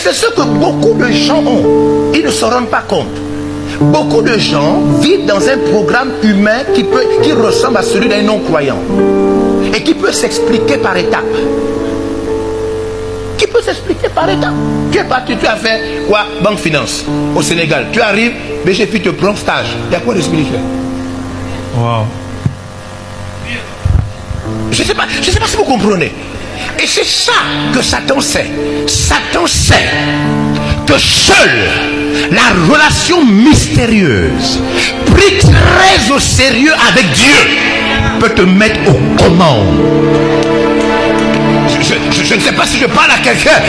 c'est ce que beaucoup de gens ont. Ils ne se rendent pas compte. Beaucoup de gens vivent dans un programme humain qui ressemble à celui d'un non-croyant. Et qui peut s'expliquer par étapes. Qui peut s'expliquer par étapes. Tu es parti, tu as fait quoi? Banque Finance au Sénégal. Tu arrives, BGF te prend stage. Il y a quoi de spirituel? Wow. Je ne sais pas si vous comprenez. Et c'est ça que Satan sait. Satan sait que seule la relation mystérieuse, prise très au sérieux avec Dieu, peut te mettre aux commandes. Je ne sais pas si je parle à quelqu'un.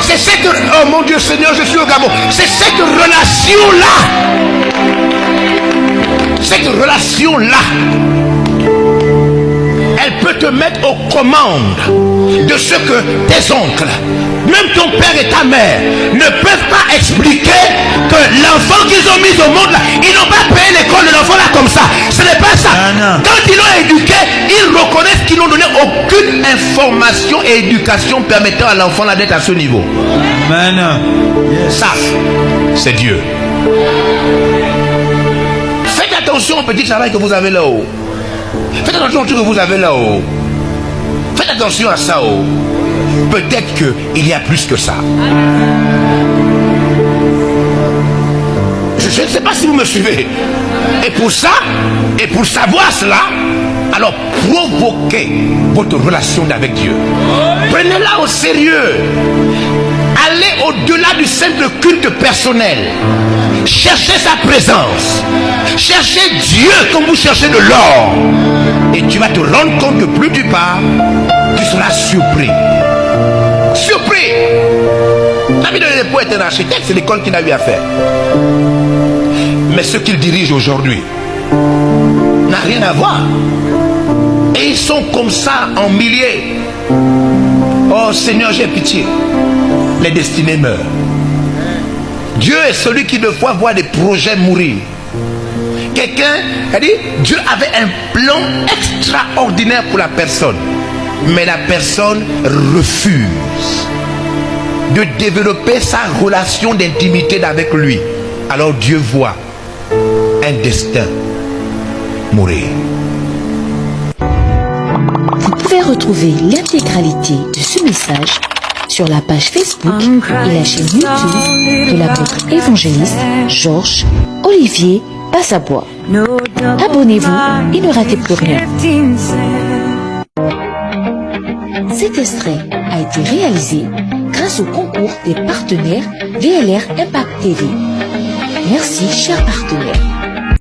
C'est cette... Oh mon Dieu Seigneur, je suis au Gabon. C'est cette relation-là. Cette relation-là. Elle peut te mettre aux commandes de ce que tes oncles, même ton père et ta mère, ne peuvent pas expliquer que l'enfant qu'ils ont mis au monde là, ils n'ont pas payé l'école de l'enfant là comme ça. Ce n'est pas ça. Quand ils l'ont éduqué, ils reconnaissent qu'ils n'ont donné aucune information et éducation permettant à l'enfant là d'être à ce niveau. Amen. Ça, c'est Dieu. Faites attention au petit travail que vous avez là-haut. Faites attention au truc que vous avez là-haut. Faites attention à ça. Peut-être qu'il y a plus que ça. Je ne sais pas si vous me suivez. Et pour ça, et pour savoir cela, alors provoquez votre relation avec Dieu. Prenez-la au sérieux. Allez au-delà du simple culte personnel. Cherchez sa présence. Cherchez Dieu comme vous cherchez de l'or. Et tu vas te rendre compte que plus tu pars, tu seras surpris. Surpris. David de l'époux est un architecte, c'est l'école qu'il a eu à faire. Mais ce qu'il dirige aujourd'hui n'a rien à voir. Et ils sont comme ça en milliers. Oh Seigneur, j'ai pitié. Les destinées meurent. Dieu est celui qui de fois voit des projets mourir. Quelqu'un a dit, Dieu avait un plan extraordinaire pour la personne. Mais la personne refuse de développer sa relation d'intimité avec lui. Alors Dieu voit un destin mourir. Vous pouvez retrouver l'intégralité de ce message sur la page Facebook et la chaîne YouTube de l'apôtre évangéliste Georges Olivier Passabois. Abonnez-vous et ne ratez plus rien. Cet extrait a été réalisé grâce au concours des partenaires VLR Impact TV. Merci, chers partenaires.